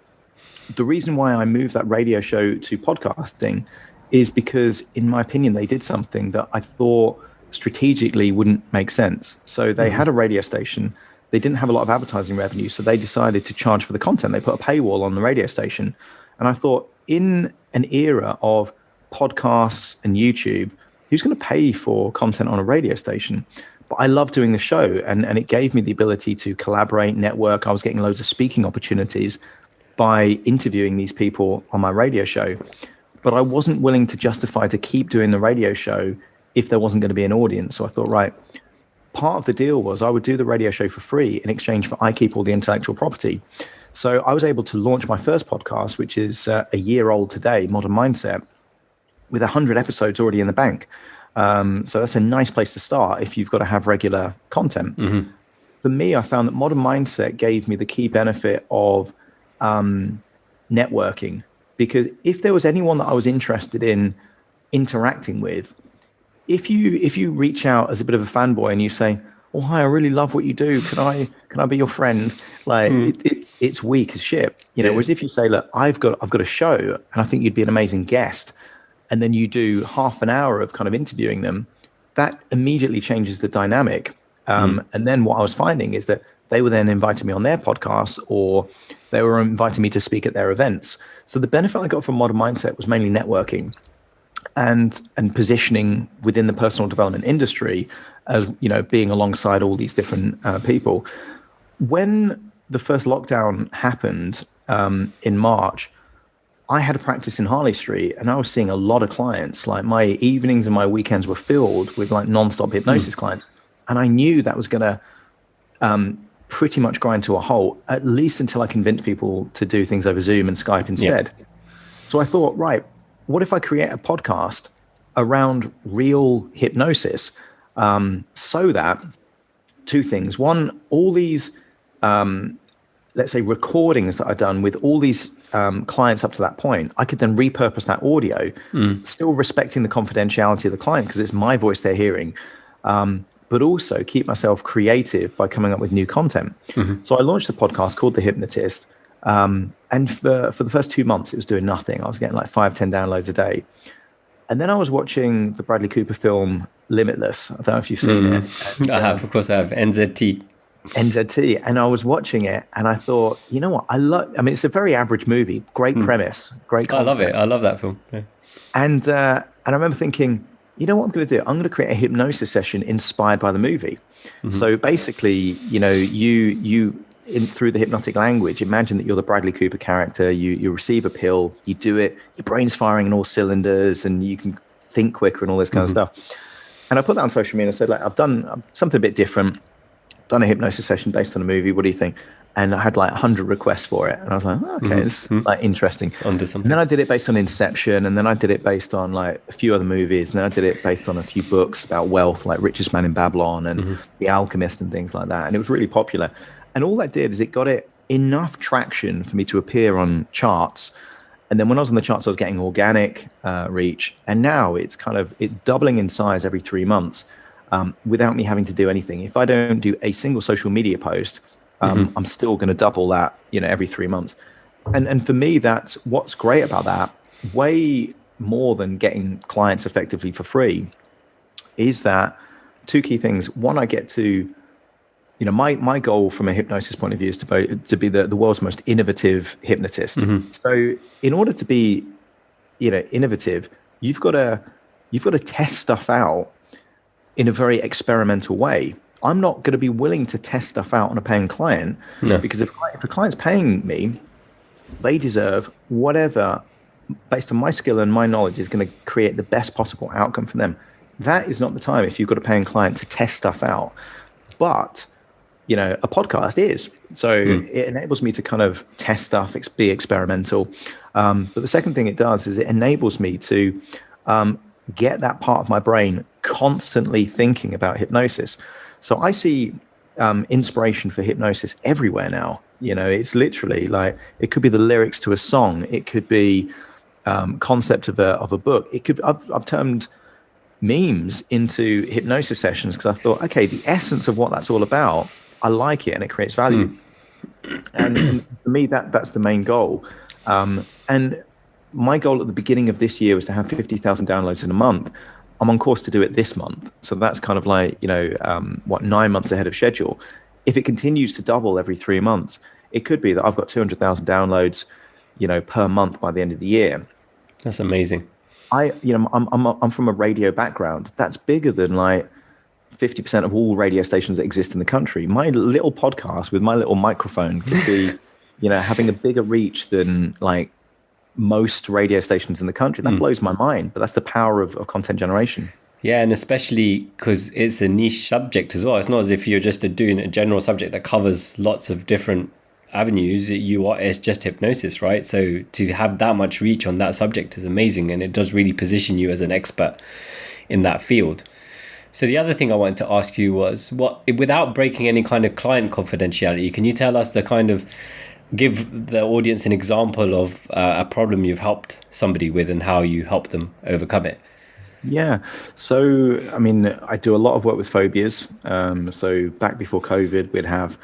[SPEAKER 2] The reason why I moved that radio show to podcasting is because, in my opinion, they did something that I thought strategically wouldn't make sense. So they had a radio station they didn't have a lot of advertising revenue, so they decided to charge for the content. They put a paywall on the radio station. And I thought, in an era of podcasts and YouTube, who's going to pay for content on a radio station? But I love doing the show, and it gave me the ability to collaborate, network. I was getting loads of speaking opportunities by interviewing these people on my radio show. But I wasn't willing to justify to keep doing the radio show if there wasn't going to be an audience. So I thought, right, part of the deal was I would do the radio show for free in exchange for I keep all the intellectual property. So I was able to launch my first podcast, which is a year old today, Modern Mindset, with 100 episodes already in the bank. So that's a nice place to start if you've got to have regular content. Mm-hmm. For me, I found that Modern Mindset gave me the key benefit of networking, because if there was anyone that I was interested in interacting with, if you reach out as a bit of a fanboy and you say, "Oh, hi, I really love what you do. Can I be your friend?" Like it's weak as shit, you know. Whereas if you say, "Look, I've got a show and I think you'd be an amazing guest," and then you do half an hour of kind of interviewing them, that immediately changes the dynamic. And then what I was finding is that they were then inviting me on their podcasts, or they were inviting me to speak at their events. So the benefit I got from Modern Mindset was mainly networking and positioning within the personal development industry, as you know, being alongside all these different people. When the first lockdown happened in March, I had a practice in Harley Street, and I was seeing a lot of clients. Like, my evenings and my weekends were filled with like non-stop hypnosis clients, and I knew that was going to pretty much grind to a halt, at least until I convinced people to do things over Zoom and Skype instead. Yeah. So I thought, right, what if I create a podcast around real hypnosis, so that two things. One, all these, let's say, recordings that I've done with all these clients up to that point, I could then repurpose that audio, still respecting the confidentiality of the client because it's my voice they're hearing, but also keep myself creative by coming up with new content. So I launched a podcast called The Hypnotist. And for the first 2 months, it was doing nothing. I was getting like 5-10 downloads a day. And then I was watching the Bradley Cooper film Limitless. I don't know if you've seen it. And,
[SPEAKER 1] I have, of course I have. NZT. And I was watching it and I thought, you know what? I mean, it's a very average movie. Great premise. Great concept. I love it. I love that film. Yeah.
[SPEAKER 2] And I remember thinking, you know what I'm going to do? I'm going to create a hypnosis session inspired by the movie. So basically, you know, you through the hypnotic language, imagine that you're the Bradley Cooper character. You receive a pill, you do it, your brain's firing in all cylinders, and you can think quicker and all this kind of stuff. And I put that on social media and said, like, I've done something a bit different. Done a hypnosis session based on a movie. What do you think? And I had like 100 requests for it. And I was like, oh, okay, it's like interesting.
[SPEAKER 1] Onto something.
[SPEAKER 2] And then I did it based on Inception. And then I did it based on like a few other movies. And then I did it based on a few books about wealth, like Richest Man in Babylon and The Alchemist and things like that. And it was really popular. And all that did is it got it enough traction for me to appear on charts. And then when I was on the charts, I was getting organic reach. And now it's doubling in size every 3 months without me having to do anything. If I don't do a single social media post, I'm still going to double that, you know, every 3 months. And for me, that's what's great about that, way more than getting clients effectively for free, is that two key things. One, I get to, you know, my goal from a hypnosis point of view is to be the world's most innovative hypnotist. So in order to be, you know, innovative, you've got to test stuff out in a very experimental way. I'm not going to be willing to test stuff out on a paying client, because if a client's paying me, they deserve whatever, based on my skill and my knowledge, is going to create the best possible outcome for them. That is not the time, if you've got a paying client, to test stuff out. But, you know, a podcast is. So it enables me to kind of test stuff, be experimental. But the second thing it does is it enables me to get that part of my brain constantly thinking about hypnosis. So I see inspiration for hypnosis everywhere now. You know, it's literally like, it could be the lyrics to a song. It could be concept of a book. It could, I've turned memes into hypnosis sessions because I thought, okay, the essence of what that's all about, I like it and it creates value. And for me, that's the main goal. And my goal at the beginning of this year was to have 50,000 downloads in a month. I'm on course to do it this month. So that's kind of like, you know, 9 months ahead of schedule. if it continues to double every 3 months, it could be that I've got 200,000 downloads, per month by the end of the year.
[SPEAKER 1] That's amazing.
[SPEAKER 2] I'm from a radio background. That's bigger than like 50% of all radio stations that exist in the country. My little podcast with my little microphone could be, having a bigger reach than like most radio stations in the country. That blows my mind, but that's the power of content generation.
[SPEAKER 1] Yeah, and especially because it's a niche subject as well. It's not as if you're just doing a general subject that covers lots of different avenues. It's just hypnosis, right? So to have that much reach on that subject is amazing, and it does really position you as an expert in that field. So the other thing I wanted to ask you was, without breaking any kind of client confidentiality, can you tell us give the audience an example of a problem you've helped somebody with and how you helped them overcome it?
[SPEAKER 2] Yeah. So, I mean, I do a lot of work with phobias. So back before COVID, we'd have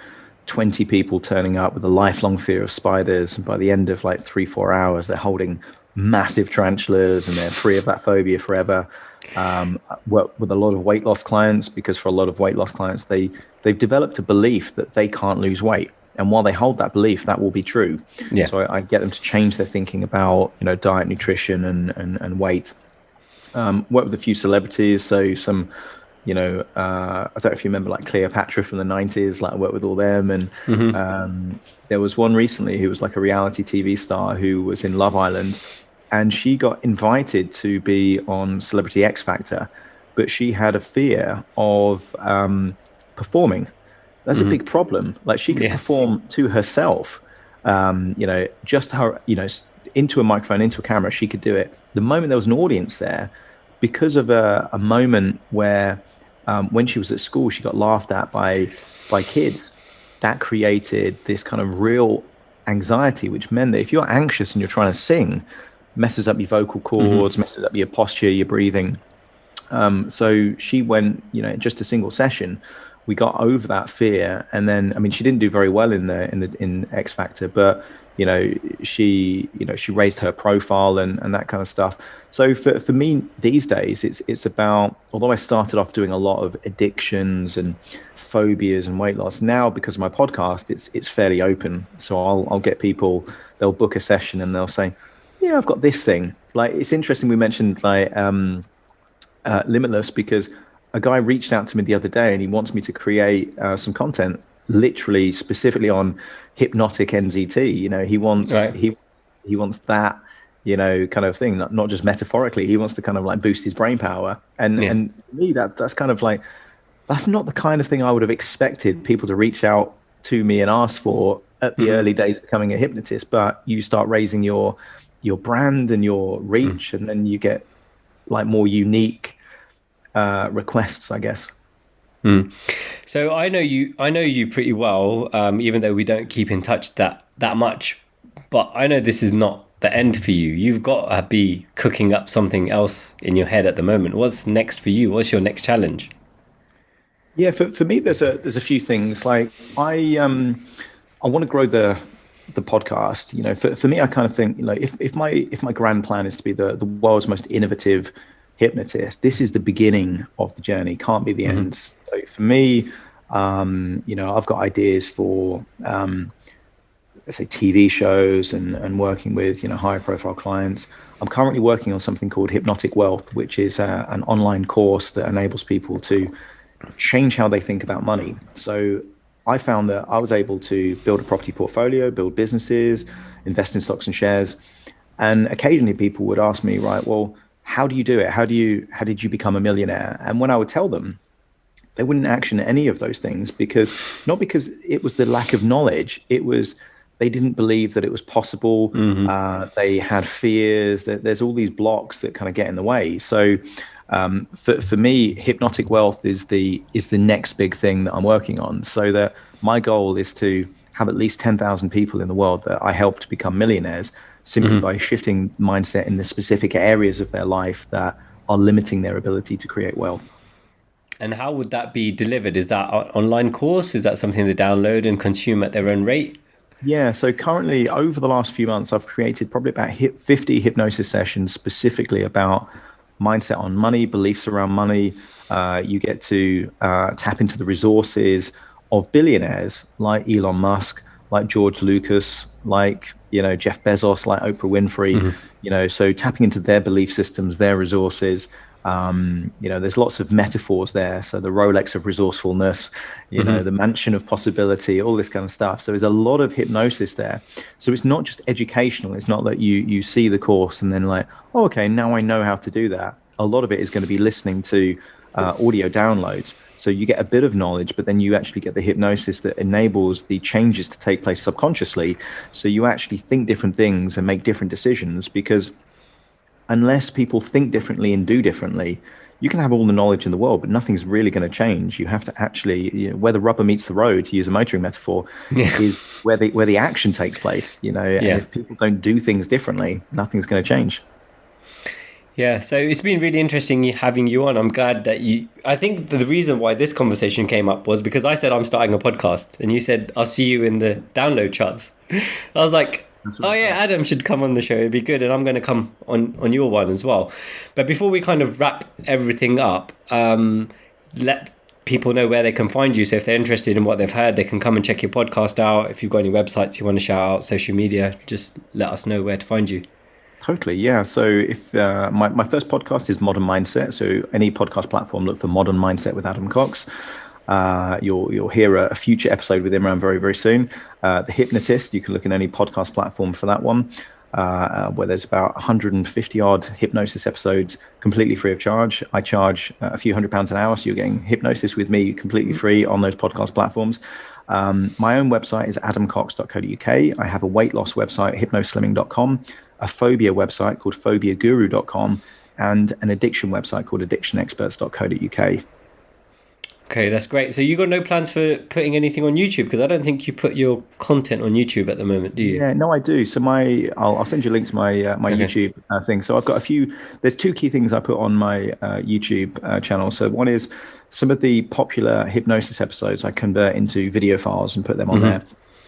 [SPEAKER 2] 20 people turning up with a lifelong fear of spiders. And by the end of like 3-4 hours, they're holding massive tarantulas and they're free of that phobia forever. Work with a lot of weight loss clients, because for a lot of weight loss clients, they've developed a belief that they can't lose weight. And while they hold that belief, that will be true. Yeah. So I get them to change their thinking about, diet, nutrition, and weight. Work with a few celebrities. So some, I don't know if you remember like Cleopatra from the 90s, like I worked with all them. And there was one recently who was like a reality TV star who was in Love Island, and she got invited to be on Celebrity X Factor, but she had a fear of performing. That's a big problem. Like she could perform to herself, just her, into a microphone, into a camera, she could do it. The moment there was an audience there, because of a moment where when she was at school, she got laughed at by kids, that created this kind of real anxiety, which meant that if you're anxious and you're trying to sing, messes up your vocal cords, messes up your posture, your breathing. So she went, just a single session, we got over that fear. And then, I mean, she didn't do very well in X Factor, but she raised her profile and that kind of stuff. So for me these days, it's about, although I started off doing a lot of addictions and phobias and weight loss, now because of my podcast, it's fairly open. So I'll get people, they'll book a session and they'll say, yeah, I've got this thing. Like, it's interesting we mentioned like Limitless, because a guy reached out to me the other day and he wants me to create some content literally specifically on hypnotic NZT. He wants he wants that, kind of thing, not just metaphorically. He wants to kind of like boost his brain power. And for me, that's kind of like, that's not the kind of thing I would have expected people to reach out to me and ask for at the early days of becoming a hypnotist. But you start raising your brand and your reach, and then you get like more unique requests, I guess.
[SPEAKER 1] So I know you pretty well, even though we don't keep in touch that much. But I know this is not the end for you. You've got to be cooking up something else in your head at the moment. What's next for you? What's your next challenge?
[SPEAKER 2] Yeah, for me, there's a few things. Like I want to grow the podcast. For me, I kind of think, if my grand plan is to be the world's most innovative hypnotist, this is the beginning of the journey, can't be the end. So for me, I've got ideas for let's say TV shows and working with high profile clients. I'm currently working on something called Hypnotic Wealth, which is an online course that enables people to change how they think about money. So I found that I was able to build a property portfolio, build businesses, invest in stocks and shares. And occasionally people would ask me, right, well, how do you do it? How did you become a millionaire? And when I would tell them, they wouldn't action any of those things, not because it was the lack of knowledge. It was, they didn't believe that it was possible. They had fears. There's all these blocks that kind of get in the way. So for me, Hypnotic Wealth is the next big thing that I'm working on. So that my goal is to have at least 10,000 people in the world that I help to become millionaires, simply by shifting mindset in the specific areas of their life that are limiting their ability to create wealth.
[SPEAKER 1] And how would that be delivered? Is that an online course? Is that something they download and consume at their own rate?
[SPEAKER 2] Yeah, so currently over the last few months, I've created probably about 50 hypnosis sessions specifically about mindset on money, beliefs around money. You get to tap into the resources of billionaires like Elon Musk, like George Lucas, like, Jeff Bezos, like Oprah Winfrey, so tapping into their belief systems, their resources. There's lots of metaphors there. So the Rolex of resourcefulness, the mansion of possibility, all this kind of stuff. So there's a lot of hypnosis there. So it's not just educational. It's not that you see the course and then like, oh, okay, now I know how to do that. A lot of it is going to be listening to audio downloads. So you get a bit of knowledge, but then you actually get the hypnosis that enables the changes to take place subconsciously. So you actually think different things and make different decisions, because unless people think differently and do differently, you can have all the knowledge in the world, but nothing's really going to change. You have to actually, where the rubber meets the road, to use a motoring metaphor, is where the action takes place, and if people don't do things differently, nothing's going to change.
[SPEAKER 1] Yeah, so it's been really interesting having you on. I'm glad that I think the reason why this conversation came up was because I said I'm starting a podcast, and you said I'll see you in the download charts. I was like, oh yeah, Adam should come on the show. It'd be good, and I'm going to come on your one as well. But before we kind of wrap everything up, let people know where they can find you. So if they're interested in what they've heard, they can come and check your podcast out. If you've got any websites you want to shout out, social media, just let us know where to find you.
[SPEAKER 2] Totally, yeah. So if my first podcast is Modern Mindset. So any podcast platform, look for Modern Mindset with Adam Cox. You'll hear a future episode with Imran very, very soon. The Hypnotist, you can look in any podcast platform for that one, where there's about 150 odd hypnosis episodes completely free of charge. I charge a few £100 an hour, so you're getting hypnosis with me completely free on those podcast platforms. My own website is adamcox.co.uk. I have a weight loss website, hypnoslimming.com, a phobia website called phobiaguru.com, and an addiction website called addictionexperts.co.uk.
[SPEAKER 1] Okay, that's great. So you got no plans for putting anything on YouTube? Because I don't think you put your content on YouTube at the moment, do you?
[SPEAKER 2] Yeah, no, I do. So I'll send you a link to my
[SPEAKER 1] Okay.
[SPEAKER 2] YouTube thing. So I've got there's two key things I put on my YouTube channel. So one is some of the popular hypnosis episodes I convert into video files and put them on there.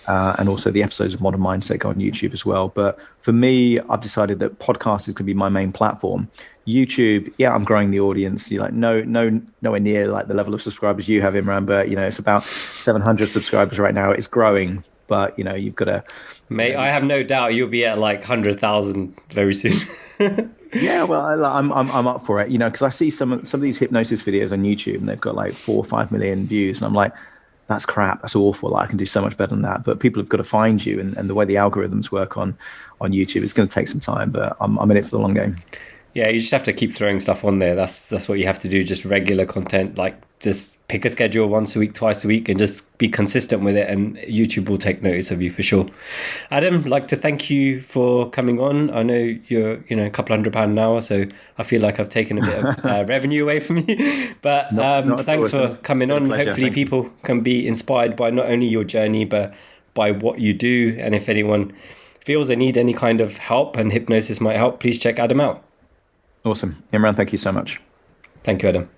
[SPEAKER 2] And also the episodes of Modern Mindset go on YouTube as well. But for me, I've decided that podcast is going to be my main platform. YouTube, yeah, I'm growing the audience. You're like nowhere near like the level of subscribers you have, Imran, but it's about 700 subscribers right now. It's growing, but you've got to.
[SPEAKER 1] Mate, I have no doubt you'll be at like 100,000 very soon.
[SPEAKER 2] Yeah, well, I'm up for it. Because I see some of these hypnosis videos on YouTube, and they've got like 4 or 5 million views, and I'm like, that's crap. That's awful. Like, I can do so much better than that. But people have got to find you, and the way the algorithms work on YouTube, it's going to take some time. But I'm in it for the long game.
[SPEAKER 1] Yeah, you just have to keep throwing stuff on there. That's what you have to do. Just regular content, like just pick a schedule once a week, twice a week, and just be consistent with it. And YouTube will take notice of you for sure. Adam, I'd like to thank you for coming on. I know you're, a couple £100 an hour, so I feel like I've taken a bit of revenue away from you. But thanks for coming on. Hopefully people can be inspired by not only your journey, but by what you do. And if anyone feels they need any kind of help and hypnosis might help, please check Adam out.
[SPEAKER 2] Awesome. Imran, thank you so much.
[SPEAKER 1] Thank you, Adam.